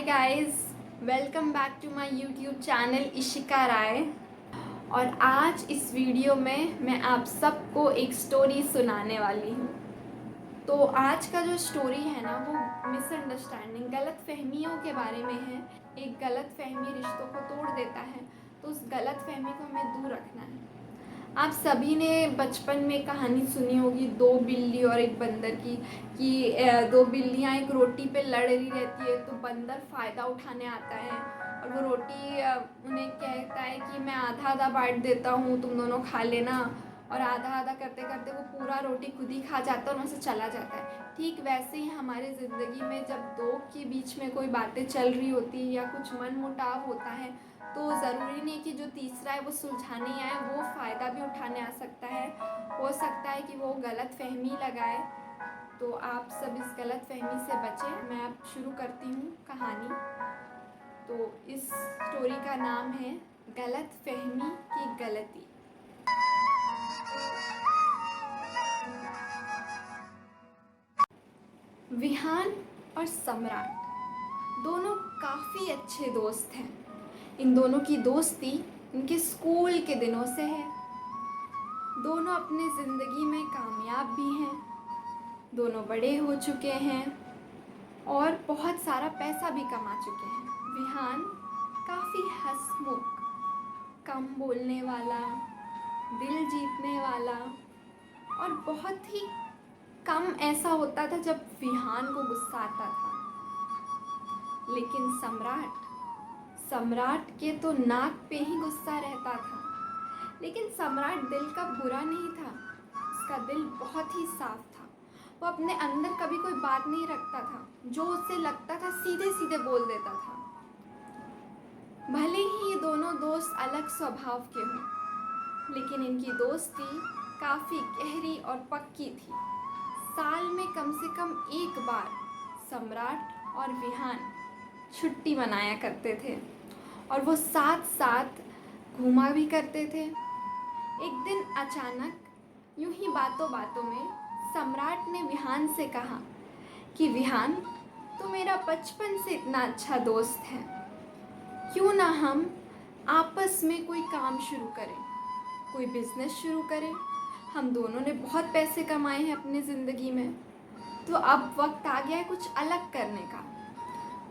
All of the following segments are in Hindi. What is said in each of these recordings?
Guys, welcome back to my YouTube channel Ishika Rai. और आज इस वीडियो में मैं आप सबको एक स्टोरी सुनाने वाली हूँ। तो आज का जो स्टोरी है ना, वो मिसअंडरस्टैंडिंग, गलतफहमियों के बारे में है। एक गलतफहमी रिश्तों को तोड़ देता है, तो उस गलतफहमी को हमें दूर रखना है। आप सभी ने बचपन में कहानी सुनी होगी दो बिल्ली और एक बंदर की, कि दो बिल्लियाँ एक रोटी पे लड़ रही रहती है, तो बंदर फ़ायदा उठाने आता है और वो रोटी उन्हें कहता है कि मैं आधा आधा बांट देता हूँ, तुम दोनों खा लेना। और आधा आधा करते करते वो पूरा रोटी खुद ही खा जाता है और वहाँ से चला जाता है। ठीक वैसे ही हमारे ज़िंदगी में जब दो के बीच में कोई बातें चल रही होती है या कुछ मनमुटाव होता है, तो ज़रूरी नहीं कि जो तीसरा है वो सुलझाने ही आए, वो फ़ायदा भी उठाने आ सकता है। हो सकता है कि वो गलत फहमी लगाए। तो आप सब इस गलत फहमी से बचें। मैं अब शुरू करती हूँ कहानी। तो इस स्टोरी का नाम है गलत फहमी की गलती। विहान और सम्राट दोनों काफ़ी अच्छे दोस्त हैं। इन दोनों की दोस्ती इनके स्कूल के दिनों से है। दोनों अपनी ज़िंदगी में कामयाब भी हैं, दोनों बड़े हो चुके हैं और बहुत सारा पैसा भी कमा चुके हैं। विहान काफ़ी हंसमुख, कम बोलने वाला, दिल जीतने वाला, और बहुत ही कम ऐसा होता था जब विहान को गुस्सा आता था। लेकिन सम्राट के तो नाक पे ही गुस्सा रहता था। लेकिन सम्राट दिल का बुरा नहीं था, उसका दिल बहुत ही साफ था। वो अपने अंदर कभी कोई बात नहीं रखता था, जो उसे लगता था सीधे सीधे बोल देता था। भले ही ये दोनों दोस्त अलग स्वभाव के हों, लेकिन इनकी दोस्ती काफ़ी गहरी और पक्की थी। साल में कम से कम एक बार सम्राट और विहान छुट्टी मनाया करते थे और वो साथ साथ घूमा भी करते थे। एक दिन अचानक यूं ही बातों बातों में सम्राट ने विहान से कहा कि विहान, तू मेरा बचपन से इतना अच्छा दोस्त है, क्यों ना हम आपस में कोई काम शुरू करें, कोई बिजनेस शुरू करें। हम दोनों ने बहुत पैसे कमाए हैं अपनी ज़िंदगी में, तो अब वक्त आ गया है कुछ अलग करने का।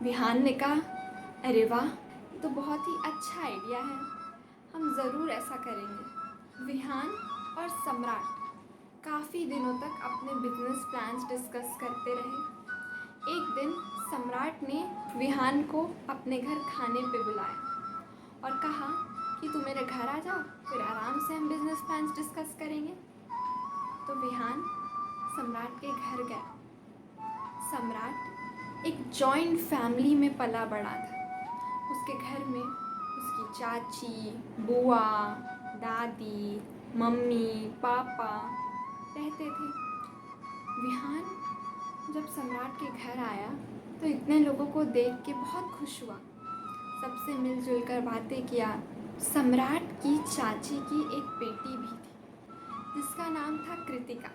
विहान ने कहा, अरे वाह, ये तो बहुत ही अच्छा आइडिया है, हम ज़रूर ऐसा करेंगे। विहान और सम्राट काफ़ी दिनों तक अपने बिजनेस प्लान्स डिस्कस करते रहे। एक दिन सम्राट ने विहान को अपने घर खाने पे बुलाया और कहा कि तू मेरे घर आ जा, फिर आराम से हम बिजनेस प्लान्स डिस्कस करेंगे। तो विहान सम्राट के घर गया। सम्राट एक जॉइंट फैमिली में पला बड़ा था। उसके घर में उसकी चाची, बुआ, दादी, मम्मी, पापा रहते थे। विहान जब सम्राट के घर आया तो इतने लोगों को देख के बहुत खुश हुआ, सबसे मिलजुल कर बातें किया। सम्राट की चाची की एक बेटी भी थी जिसका नाम था कृतिका।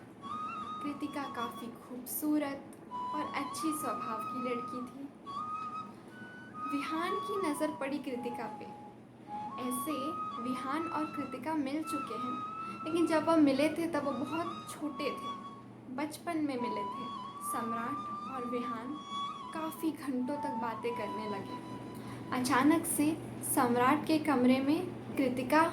कृतिका काफ़ी खूबसूरत और अच्छी स्वभाव की लड़की थी। विहान की नज़र पड़ी कृतिका पे। ऐसे विहान और कृतिका मिल चुके हैं, लेकिन जब वह मिले थे तब वो बहुत छोटे थे, बचपन में मिले थे। सम्राट और विहान काफ़ी घंटों तक बातें करने लगे। अचानक से सम्राट के कमरे में कृतिका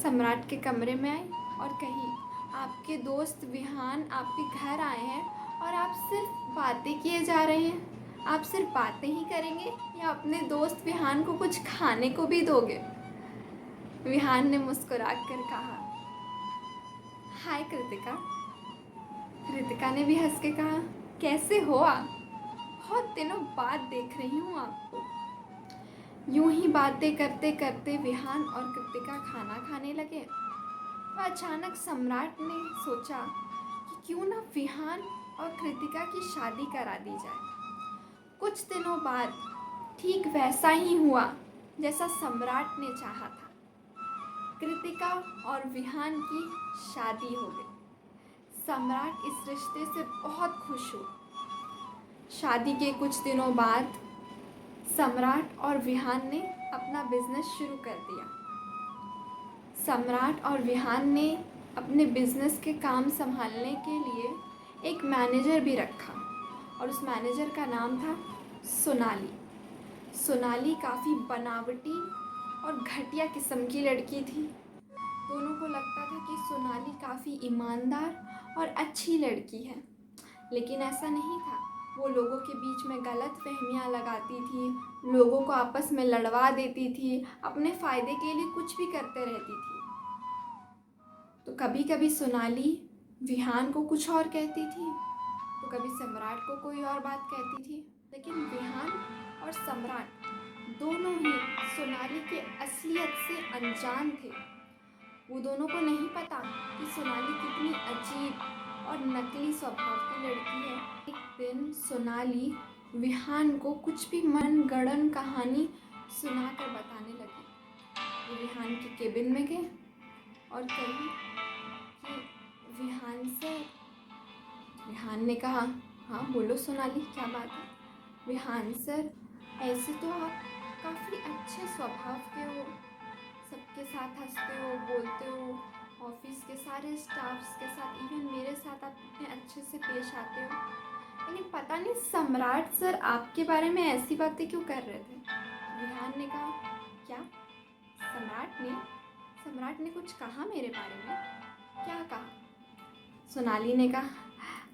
सम्राट के कमरे में आई और कही, आपके दोस्त विहान आपके घर आए हैं और आप सिर्फ बातें किए जा रहे हैं। आप सिर्फ बातें ही करेंगे या अपने दोस्त विहान को कुछ खाने को भी दोगे? विहान ने मुस्कुरा कर कहा, हाय कृतिका। कृतिका ने भी हंस के कहा, कैसे हो आप? बहुत दिनों बाद देख रही हूँ आपको। यूं ही बातें करते करते विहान और कृतिका खाना खाने लगे। तो अचानक सम्राट ने सोचा कि क्यों ना विहान और कृतिका की शादी करा दी जाए। कुछ दिनों बाद ठीक वैसा ही हुआ जैसा सम्राट ने चाहा था। कृतिका और विहान की शादी हो गई। सम्राट इस रिश्ते से बहुत खुश हुआ। शादी के कुछ दिनों बाद सम्राट और विहान ने अपना बिजनेस शुरू कर दिया। सम्राट और विहान ने अपने बिजनेस के काम संभालने के लिए एक मैनेजर भी रखा और उस मैनेजर का नाम था सोनाली। सोनाली काफ़ी बनावटी और घटिया किस्म की लड़की थी। दोनों को लगता था कि सोनाली काफ़ी ईमानदार और अच्छी लड़की है, लेकिन ऐसा नहीं था। वो लोगों के बीच में गलत फहमियाँ लगाती थी, लोगों को आपस में लड़वा देती थी, अपने फ़ायदे के लिए कुछ भी करते रहती थी। तो कभी कभी सोनाली विहान को कुछ और कहती थी, तो कभी सम्राट को कोई और बात कहती थी। लेकिन विहान और सम्राट दोनों ही सोनाली के असलियत से अनजान थे। वो दोनों को नहीं पता कि सोनाली कितनी अजीब और नकली स्वभाव की लड़की है। एक दिन सोनाली विहान को कुछ भी मनगढ़ंत कहानी सुनाकर बताने लगी। वो विहान के केबिन में गए और कही कि विहान से। विहान ने कहा, हाँ बोलो सोनाली, क्या बात है। विहान सर, ऐसे तो आप काफ़ी अच्छे स्वभाव के हो, सबके साथ हंसते हो, बोलते हो, ऑफिस के सारे स्टाफ्स के साथ, इवन मेरे साथ आप इतने अच्छे से पेश आते हो, लेकिन पता नहीं सम्राट सर आपके बारे में ऐसी बातें क्यों कर रहे थे। विहान ने कहा, क्या सम्राट ने कुछ कहा मेरे बारे में? क्या कहा? सोनाली ने कहा,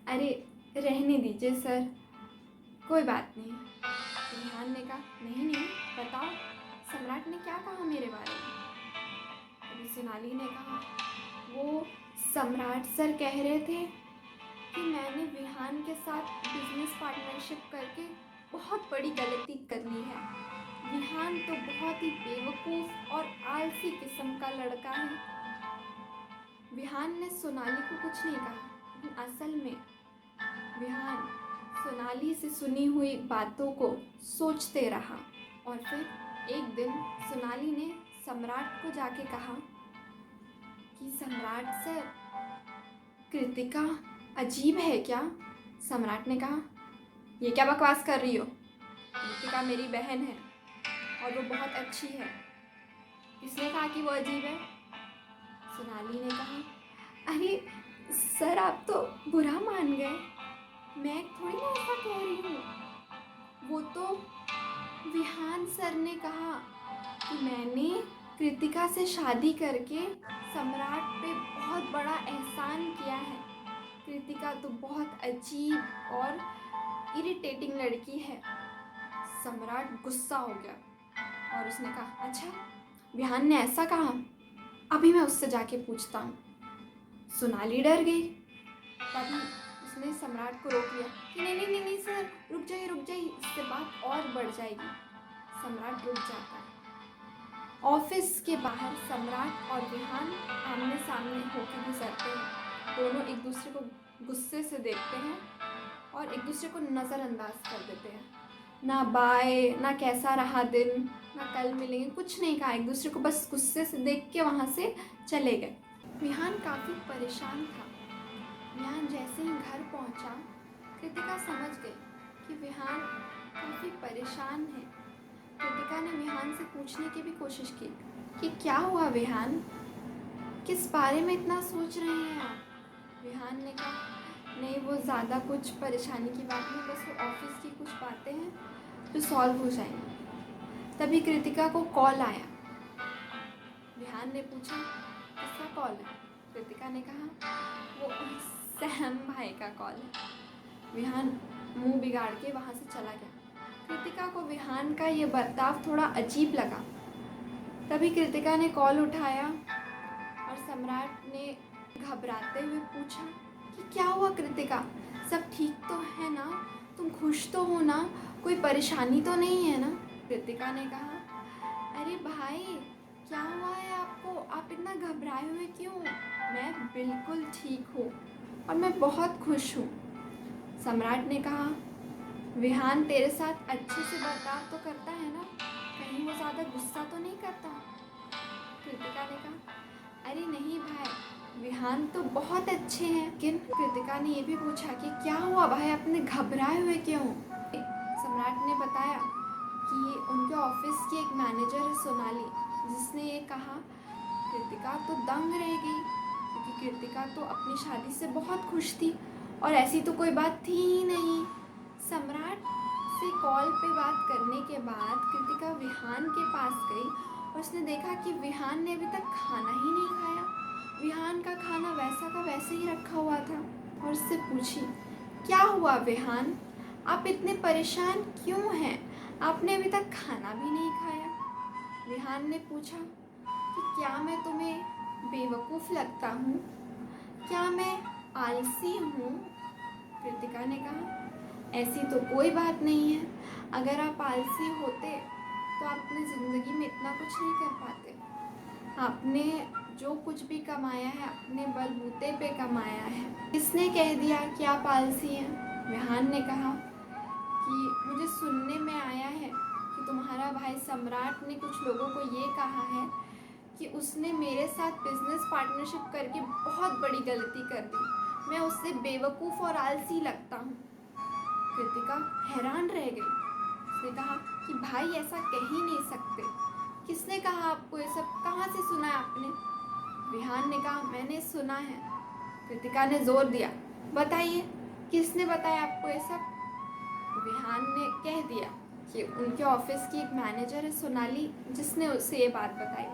अरे रहने दीजिए सर, कोई बात नहीं। विहान ने कहा, नहीं बताओ, सम्राट ने क्या कहा मेरे बारे में? अभी सोनाली ने कहा, वो सम्राट सर कह रहे थे कि मैंने विहान के साथ बिजनेस पार्टनरशिप करके बहुत बड़ी गलती कर ली है। विहान तो बहुत ही बेवकूफ़ और आलसी किस्म का लड़का है। विहान ने सोनाली को कुछ नहीं कहा, लेकिन असल में विहान सोनाली से सुनी हुई बातों को सोचते रहा। और फिर एक दिन सोनाली ने सम्राट को जाके कहा कि सम्राट सर, कृतिका अजीब है क्या? सम्राट ने कहा, ये क्या बकवास कर रही हो? कृतिका मेरी बहन है और वो बहुत अच्छी है। किसने कहा कि वो अजीब है? सोनाली ने कहा, अरे सर आप तो बुरा मान गए, मैं थोड़ी ना ऐसा कह रही हूँ। वो तो विहान सर ने कहा कि मैंने कृतिका से शादी करके सम्राट पे बहुत बड़ा एहसान किया है। कृतिका तो बहुत अजीब और इरिटेटिंग लड़की है। सम्राट गुस्सा हो गया और उसने कहा, अच्छा विहान ने ऐसा कहा, अभी मैं उससे जाके पूछता हूँ। सोनाली डर गई। तभी उसने सम्राट को रोक लिया कि नहीं सर, रुक जाइए, इससे बात और बढ़ जाएगी। सम्राट रुक जाता है। ऑफिस के बाहर सम्राट और विहान आमने सामने होकर गुजरते हैं। दोनों एक दूसरे को गुस्से से देखते हैं और एक दूसरे को नज़रअंदाज कर देते हैं। ना बाय, ना कैसा रहा दिन, ना कल मिलेंगे, कुछ नहीं कहा। एक दूसरे को बस गुस्से से देख के वहाँ से चले गए। विहान काफ़ी परेशान था। विहान जैसे ही घर पहुँचा, कृतिका समझ गई कि विहान काफ़ी परेशान है। कृतिका ने विहान से पूछने की भी कोशिश की कि क्या हुआ विहान, किस बारे में इतना सोच रहे हैं आप? विहान ने कहा, नहीं वो ज़्यादा कुछ परेशानी की बात नहीं, बस वो ऑफिस की कुछ बातें हैं जो सॉल्व हो जाएंगी। तभी कृतिका को कॉल आया। विहान ने पूछा, किसका कॉल है? कृतिका ने कहा, वो सैम भाई का कॉल है। विहान मुंह बिगाड़ के वहाँ से चला गया। कृतिका को विहान का ये बर्ताव थोड़ा अजीब लगा। तभी कृतिका ने कॉल उठाया और सम्राट ने घबराते हुए पूछा कि क्या हुआ कृतिका, सब ठीक तो है ना, तुम खुश तो हो ना, कोई परेशानी तो नहीं है ना? कृतिका ने कहा, अरे भाई क्या हुआ है आपको, आप इतना घबराए हुए क्यों? मैं बिल्कुल ठीक हूँ और मैं बहुत खुश हूँ। सम्राट ने कहा, विहान तेरे साथ अच्छे से बर्ताव तो करता है ना, कहीं वो ज़्यादा गुस्सा तो नहीं करता? कृतिका ने कहा, अरे नहीं भाई, विहान तो बहुत अच्छे हैं। लेकिन कृतिका ने ये भी पूछा कि क्या हुआ भाई, अपने घबराए हुए क्यों? सम्राट ने बताया कि उनके ऑफिस की एक मैनेजर है सोनाली, जिसने ये कहा। कृतिका तो दंग रह गई, क्योंकि कृतिका तो अपनी शादी से बहुत खुश थी और ऐसी तो कोई बात थी ही नहीं। सम्राट से कॉल पे बात करने के बाद कृतिका विहान के पास गई और उसने देखा कि विहान ने अभी तक खाना ही नहीं खाया। विहान का खाना वैसा का वैसे ही रखा हुआ था और उससे पूछी, क्या हुआ विहान, आप इतने परेशान क्यों हैं, आपने अभी तक खाना भी नहीं खाया। विहान ने पूछा कि क्या मैं तुम्हें बेवकूफ़ लगता हूँ, क्या मैं आलसी हूँ। कृतिका ने कहा, ऐसी तो कोई बात नहीं है, अगर आप आलसी होते तो आप अपनी ज़िंदगी में इतना कुछ नहीं कर पाते। आपने जो कुछ भी कमाया है अपने बलबूते पे कमाया है। किसने कह दिया कि आप आलसी हैं। विहान ने कहा कि मुझे सुनने में आया है कि तुम्हारा भाई सम्राट ने कुछ लोगों को ये कहा है कि उसने मेरे साथ बिजनेस पार्टनरशिप करके बहुत बड़ी गलती कर दी, मैं उससे बेवकूफ़ और आलसी लगता हूँ। कृतिका हैरान रह गई। उसने कहा कि भाई ऐसा कह ही नहीं सकते, किसने कहा आपको ये सब, कहाँ से सुना है आपने। विहान ने कहा, मैंने सुना है। कृतिका ने जोर दिया, बताइए किसने बताया आपको ये सब। विहान ने कह दिया कि उनके ऑफिस की एक मैनेजर है सोनाली, जिसने उसे ये बात बताई।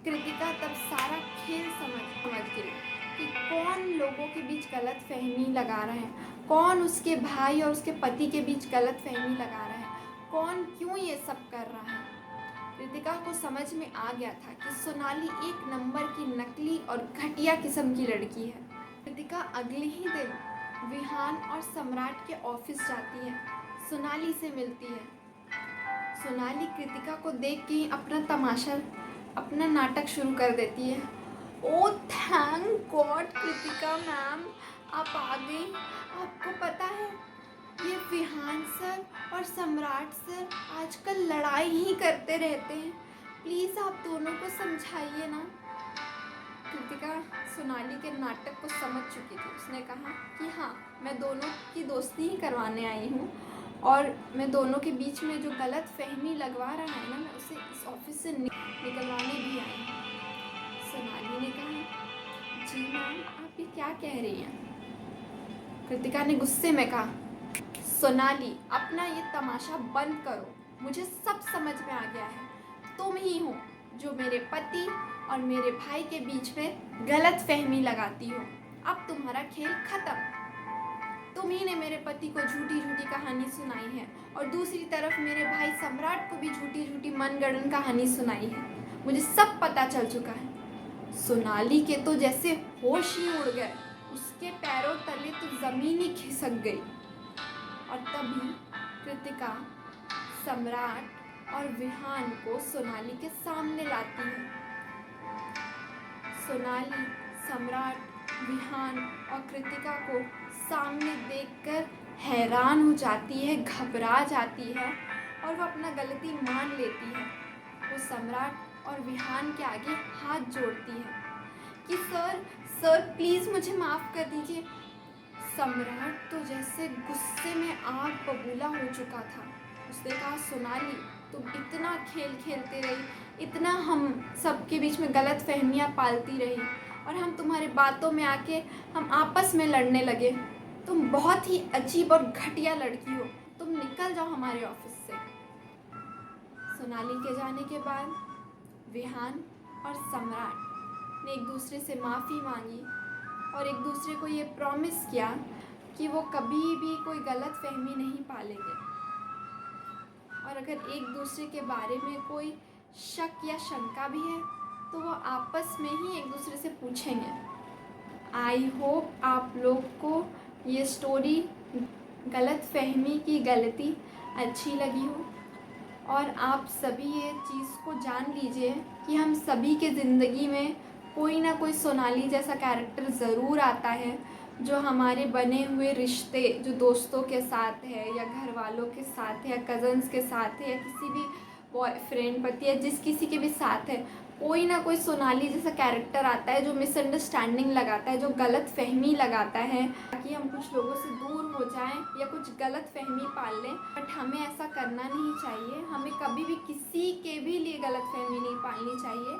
कृतिका तब सारा खेल समझ गई कि कौन लोगों के बीच गलत फहमी लगा रहा है, कौन उसके भाई और उसके पति के बीच गलत फहमी लगा रहा है, कौन क्यों ये सब कर रहा है। कृतिका को समझ में आ गया था कि सोनाली एक नंबर की नकली और घटिया किस्म की लड़की है। कृतिका अगले ही दिन विहान और सम्राट के ऑफिस जाती है, सोनाली से मिलती है। सोनाली कृतिका को देख के ही अपना नाटक शुरू कर देती है। ओ थैंक गॉड कृतिका मैम, आप आ गई। आपको पता है ये विहान सर और सम्राट सर आजकल लड़ाई ही करते रहते हैं, प्लीज़ आप दोनों को समझाइए ना। कृतिका सोनाली के नाटक को समझ चुकी थी। उसने कहा कि हाँ, मैं दोनों की दोस्ती ही करवाने आई हूँ और मैं दोनों के बीच में जो गलत फहमी लगवा रहा है ना, मैं उसे इस ऑफिस से निकलवाने भी आई हूँ। सोनाली ने कहा, जी मैम, आप ये क्या कह रही हैं। कृतिका ने गुस्से में कहा, सोनाली अपना ये तमाशा बंद करो, मुझे सब समझ में आ गया है। तुम ही हो जो मेरे पति और मेरे भाई के बीच में गलत फहमी लगाती हो। अब तुम्हारा खेल खत्म। तुम ही ने मेरे पति को झूठी झूठी कहानी सुनाई है और दूसरी तरफ मेरे भाई सम्राट को भी झूठी झूठी मनगढ़ंत कहानी सुनाई है। मुझे सब पता चल चुका है। सोनाली के तो जैसे होश ही उड़ गए, उसके पैरों तले तो ज़मीन ही खिसक गई। और तभी कृतिका सम्राट और विहान को सोनाली के सामने लाती है। सोनाली सम्राट, विहान और कृतिका को सामने देखकर हैरान हो जाती है, घबरा जाती है और वो अपना गलती मान लेती है। वो सम्राट और विहान के आगे हाथ जोड़ती है कि सर प्लीज़ मुझे माफ़ कर दीजिए। सम्राट तो जैसे गुस्से में आग बबूला हो चुका था। उसने कहा, सोनाली तुम इतना खेल खेलते रही, इतना हम सबके बीच में गलत फहमियाँ पालती रही और हम तुम्हारे बातों में आके हम आपस में लड़ने लगे। तुम बहुत ही अजीब और घटिया लड़की हो, तुम निकल जाओ हमारे ऑफिस से। सोनाली के जाने के बाद विहान और सम्राट ने एक दूसरे से माफ़ी मांगी और एक दूसरे को ये प्रॉमिस किया कि वो कभी भी कोई गलत फहमी नहीं पालेंगे और अगर एक दूसरे के बारे में कोई शक या शंका भी है तो वो आपस में ही एक दूसरे से पूछेंगे। आई होप आप लोग को ये स्टोरी गलत फहमी की गलती अच्छी लगी हो और आप सभी ये चीज़ को जान लीजिए कि हम सभी के ज़िंदगी में कोई ना कोई सोनाली जैसा कैरेक्टर ज़रूर आता है, जो हमारे बने हुए रिश्ते, जो दोस्तों के साथ है या घर वालों के साथ है या कज़न्स के साथ है या किसी भी बॉयफ्रेंड, पति या जिस किसी के भी साथ है, कोई ना कोई सोनाली जैसा कैरेक्टर आता है जो मिसअंडरस्टैंडिंग लगाता है, जो गलत फहमी लगाता है ताकि हम कुछ लोगों से दूर हो जाएं या कुछ गलत फहमी पाल लें। बट हमें ऐसा करना नहीं चाहिए। हमें कभी भी किसी के भी लिए गलत फहमी नहीं पालनी चाहिए।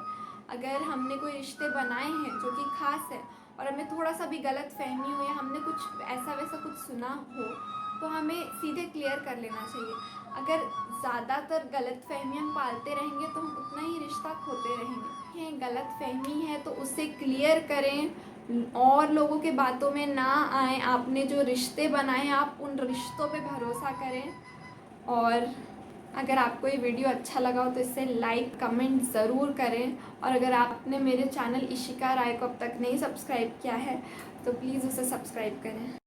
अगर हमने कोई रिश्ते बनाए हैं जो कि ख़ास है और हमें थोड़ा सा भी गलत फहमी हो या हमने कुछ ऐसा वैसा कुछ सुना हो तो हमें सीधे क्लियर कर लेना चाहिए। अगर ज़्यादातर गलत फहमी हम पालते रहेंगे तो हम उतना ही रिश्ता खोते रहेंगे। ये गलत फहमी है तो उसे क्लियर करें और लोगों के बातों में ना आए। आपने जो रिश्ते बनाए हैं आप उन रिश्तों पे भरोसा करें। और अगर आपको ये वीडियो अच्छा लगा हो तो इसे लाइक कमेंट ज़रूर करें। और अगर आपने मेरे चैनल इशिका राय को अब तक नहीं सब्सक्राइब किया है तो प्लीज़ उसे सब्सक्राइब करें।